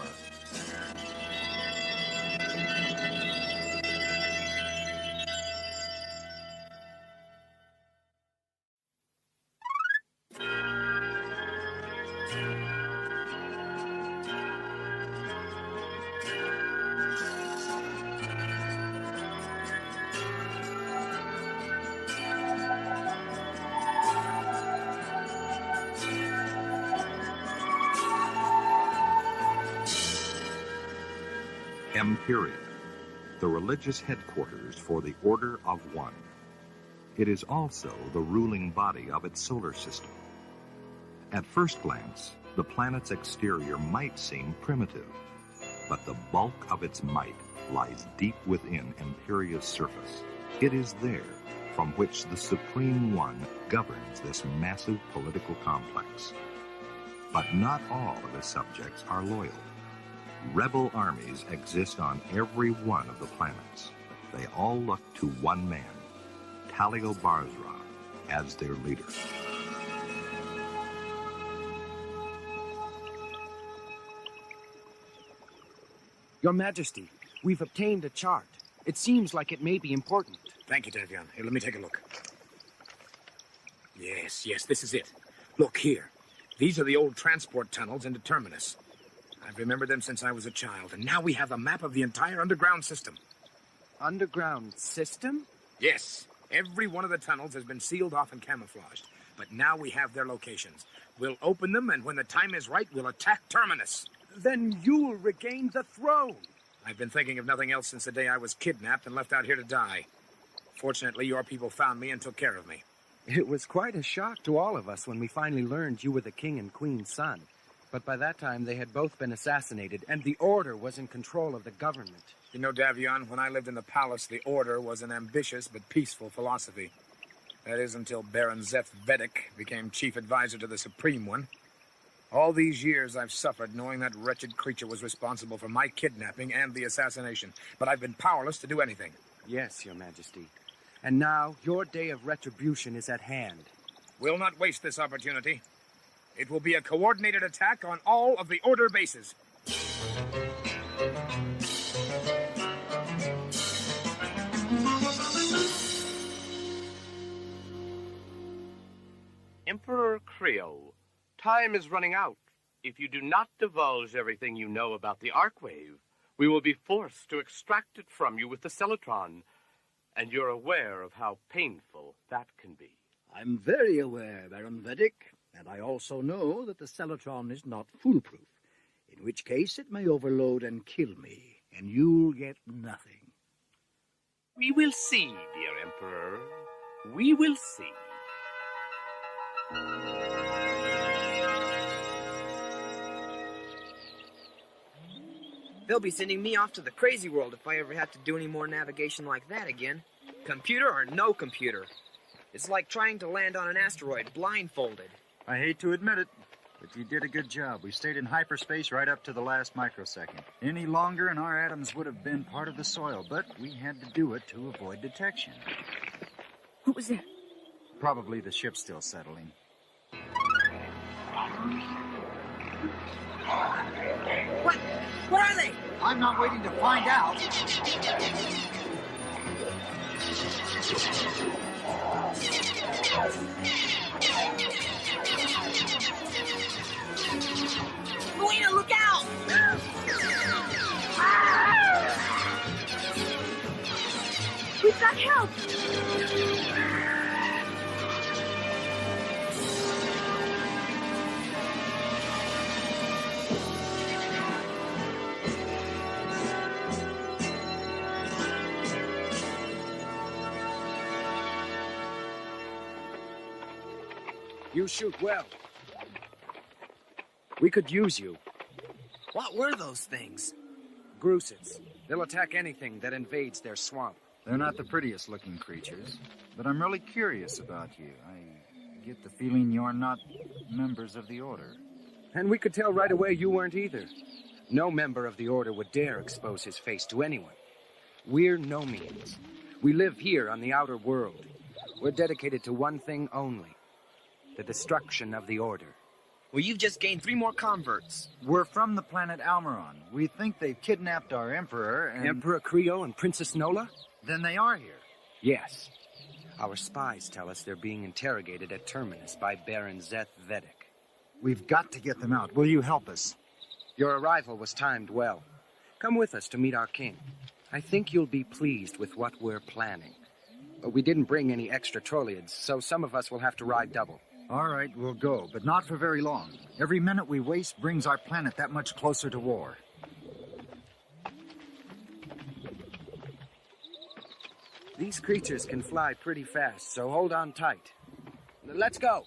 Emperia, the religious headquarters for the Order of One. It is also the ruling body of its solar system. At first glance, the planet's exterior might seem primitive, but the bulk of its might lies deep within Emperia's surface. It is there from which the Supreme One governs this massive political complex. But not all of his subjects are loyal. Rebel armies exist on every one of the planets. They all look to one man, Talio Barzra, as their leader. Your Majesty, we've obtained a chart. It seems like it may be important. Thank you, Tavion. Here, let me take a look. Yes, this is it. Look here. These are the old transport tunnels into Terminus. I've remembered them since I was a child, and now we have a map of the entire underground system. Underground system? Yes. Every one of the tunnels has been sealed off and camouflaged, but now we have their locations. We'll open them, and when the time is right, we'll attack Terminus. Then you'll regain the throne. I've been thinking of nothing else since the day I was kidnapped and left out here to die. Fortunately, your people found me and took care of me. It was quite a shock to all of us when we finally learned you were the king and queen's son. But by that time, they had both been assassinated, and the Order was in control of the government. You know, Davion, when I lived in the palace, the Order was an ambitious but peaceful philosophy. That is, until Baron Zeth Vedek became chief advisor to the Supreme One. All these years I've suffered knowing that wretched creature was responsible for my kidnapping and the assassination. But I've been powerless to do anything. Yes, Your Majesty. And now, your day of retribution is at hand. We'll not waste this opportunity. It will be a coordinated attack on all of the Order bases. Emperor Creo, time is running out. If you do not divulge everything you know about the Arcwave, we will be forced to extract it from you with the Cellatron. And you're aware of how painful that can be. I'm very aware, Baron Vedek, and I also know that the Cellatron is not foolproof, in which case it may overload and kill me, and you'll get nothing. We will see, dear Emperor. We will see. They'll be sending me off to the crazy world if I ever have to do any more navigation like that again. Computer or no computer. It's like trying to land on an asteroid blindfolded. I hate to admit it, but you did a good job. We stayed in hyperspace right up to the last microsecond. Any longer and our atoms would have been part of the soil, but we had to do it to avoid detection. What was that? Probably the ship still settling. What are they? I'm not waiting to find out. Luina, look out! We've got help! You shoot well. We could use you. What were those things? Grucids. They'll attack anything that invades their swamp. They're not the prettiest looking creatures, but I'm really curious about you. I get the feeling you're not members of the Order. And we could tell right away you weren't either. No member of the Order would dare expose his face to anyone. We're Nomians. We live here on the outer world. We're dedicated to one thing only: the destruction of the Order. Well, you've just gained 3 more converts. We're from the planet Almiron. We think they've kidnapped our Emperor and... Emperor Creo and Princess Nola? Then they are here. Yes. Our spies tell us they're being interrogated at Terminus by Baron Zeth Vedek. We've got to get them out. Will you help us? Your arrival was timed well. Come with us to meet our king. I think you'll be pleased with what we're planning. But we didn't bring any extra Trolliads, so some of us will have to ride double. All right, we'll go, but not for very long. Every minute we waste brings our planet that much closer to war. These creatures can fly pretty fast, so hold on tight. Let's go.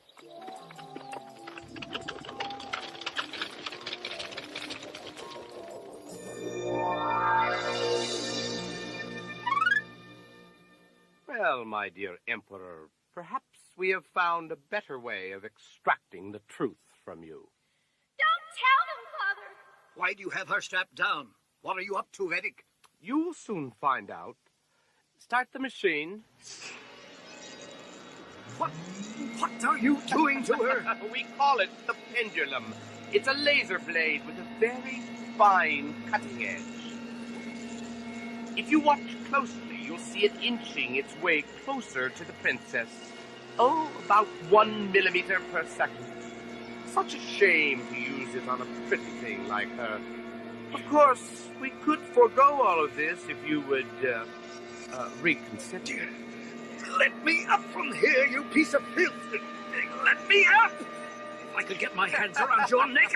Well, my dear Emperor, perhaps we have found a better way of extracting the truth from you. Don't tell them, Father! Why do you have her strapped down? What are you up to, Vedek? You will soon find out. Start the machine. What are you doing to her? We call it the pendulum. It's a laser blade with a very fine cutting edge. If you watch closely, you'll see it inching its way closer to the princess. Oh, about 1 millimeter per second. Such a shame to use it on a pretty thing like her. Of course, we could forego all of this if you would, reconsider. Let me up from here, you piece of filth! Let me up! If I could get my hands around your neck,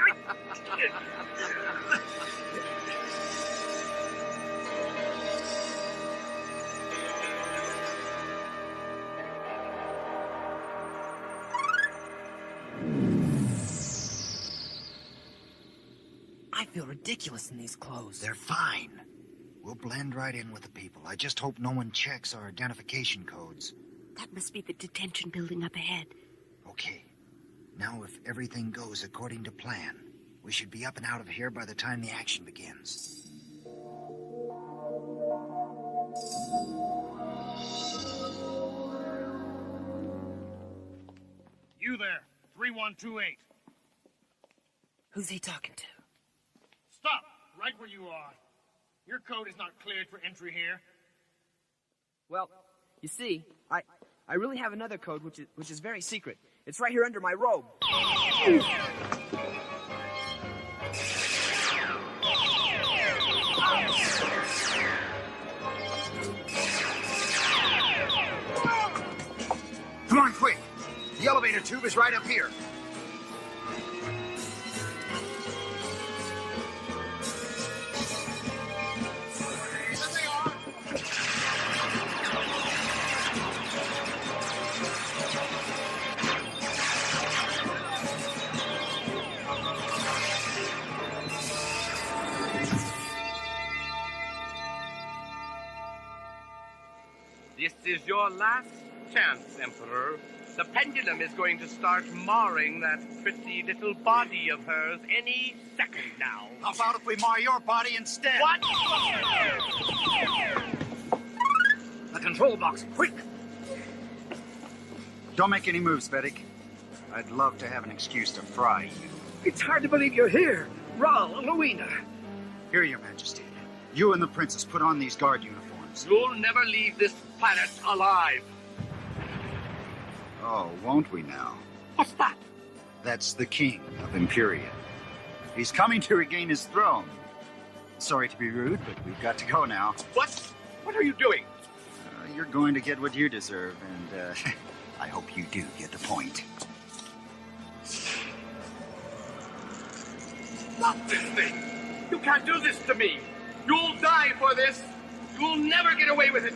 I feel ridiculous in these clothes. They're fine. We'll blend right in with the people. I just hope no one checks our identification codes. That must be the detention building up ahead. Okay. Now, if everything goes according to plan, we should be up and out of here by the time the action begins. You there, 3128. Who's he talking to? Stop, right where you are. Your code is not cleared for entry here. Well, you see, I really have another code which is very secret. It's right here under my robe. Come on, quick! The elevator tube is right up here. This is your last chance, Emperor. The pendulum is going to start marring that pretty little body of hers any second now. How about if we mar your body instead? What? The control box, quick! Don't make any moves, Vedic. I'd love to have an excuse to fry you. It's hard to believe you're here. Raul and Luina. Here, Your Majesty. You and the princess put on these guard uniforms. You'll never leave this planet alive. Oh, won't we now? What's that? That's the king of Emperia. He's coming to regain his throne. Sorry to be rude, but we've got to go now. What? What are you doing? You're going to get what you deserve, and I hope you do get the point. Stop this thing! You can't do this to me! You'll die for this! You'll never get away with it!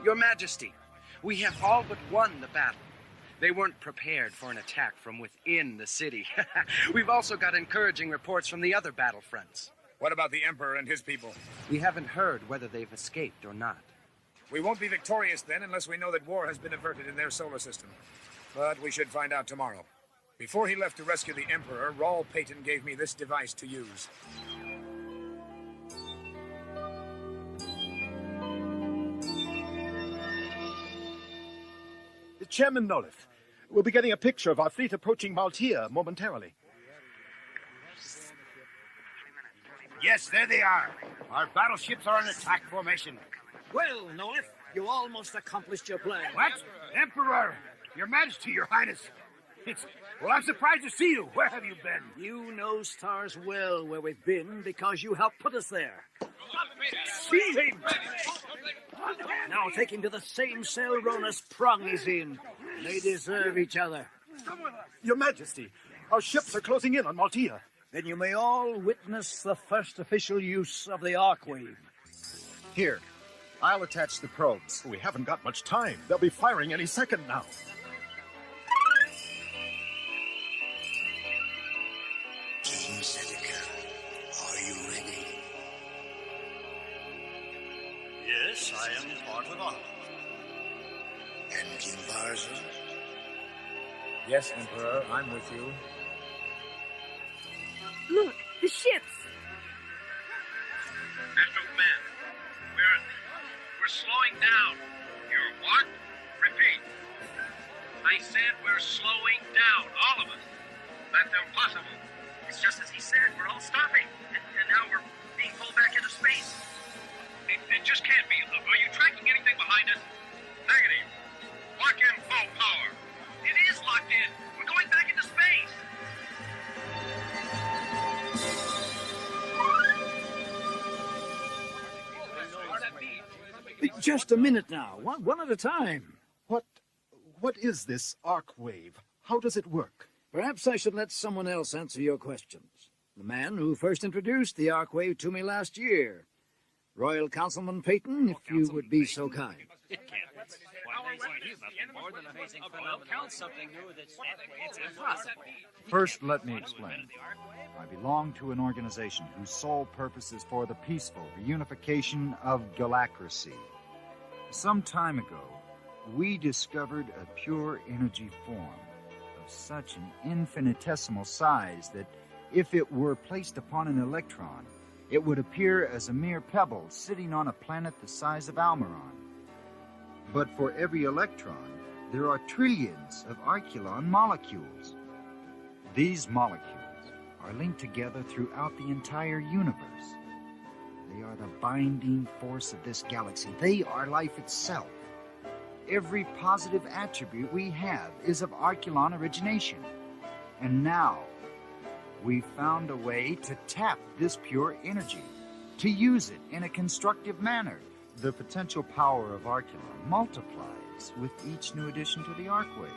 Your Majesty, we have all but won the battle. They weren't prepared for an attack from within the city. We've also got encouraging reports from the other battlefronts. What about the Emperor and his people? We haven't heard whether they've escaped or not. We won't be victorious then unless we know that war has been averted in their solar system. But we should find out tomorrow. Before he left to rescue the Emperor, Raul Peyton gave me this device to use. Chairman Nolith, we'll be getting a picture of our fleet approaching Maltia momentarily. Yes, there they are. Our battleships are in attack formation. Well, Nolith, you almost accomplished your plan. What? Emperor! Your Majesty, Your Highness. Well, I'm surprised to see you. Where have you been? You know stars well where we've been because you helped put us there. See him! Now take him to the same cell Ronus Prung is in. They deserve each other. Your Majesty, our ships are closing in on Maltia. Then you may all witness the first official use of the Arcwave. Here, I'll attach the probes. We haven't got much time. They'll be firing any second now. King Seneca, are you ready? Yes, I am part of Ark. And King Barza? Yes, Emperor, I'm with you. Look, the ships! Man, we're slowing down. You're what? Repeat. I said we're slowing down, all of us. That's impossible. It's just as he said, we're all stopping. And now we're being pulled back into space. It just can't be. Are you tracking anything behind us? Negative. Lock in full power. It is locked in. We're going back into space. Just a minute now. One at a time. What is this arc wave? How does it work? Perhaps I should let someone else answer your questions. The man who first introduced the arc wave to me last year. Royal Councilman Peyton, if you would be so kind. It can't. He's nothing more than a amazing phenomenon. Something new that's it's impossible. First, let me explain. I belong to an organization whose sole purpose is for the peaceful reunification of galacracy. Some time ago, we discovered a pure energy form of such an infinitesimal size that if it were placed upon an electron, it would appear as a mere pebble sitting on a planet the size of Almiron. But for every electron, there are trillions of Arculon molecules. These molecules are linked together throughout the entire universe. They are the binding force of this galaxy. They are life itself. Every positive attribute we have is of Arculon origination. And now, we've found a way to tap this pure energy, to use it in a constructive manner. The potential power of Arculon multiplies with each new addition to the arcwave.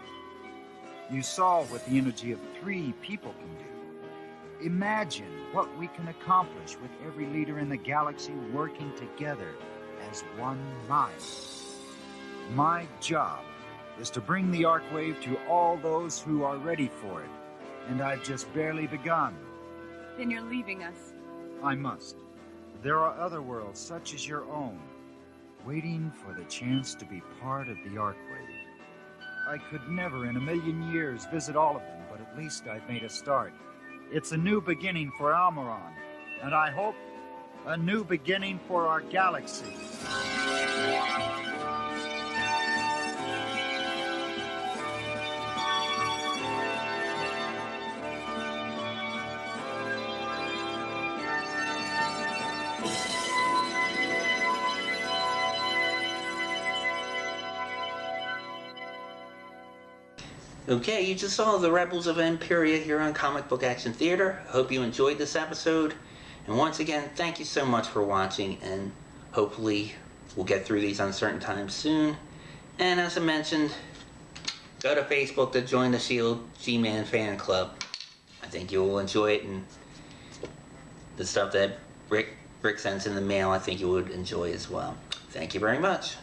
You saw what the energy of 3 people can do. Imagine what we can accomplish with every leader in the galaxy working together as one mind. My job is to bring the arcwave to all those who are ready for it, and I've just barely begun. Then you're leaving us. I must. There are other worlds such as your own, waiting for the chance to be part of the arcwave. I could never in a million years visit all of them, but at least I've made a start. It's a new beginning for Almiron, and I hope a new beginning for our galaxy. Okay, you just saw the Rebels of Emperia here on Comic Book Action Theater. Hope you enjoyed this episode. And once again, thank you so much for watching, and hopefully we'll get through these uncertain times soon. And as I mentioned, go to Facebook to join the Shield G-Man fan club. I think you will enjoy it, and the stuff that Rick sends in the mail, I think you would enjoy as well. Thank you very much.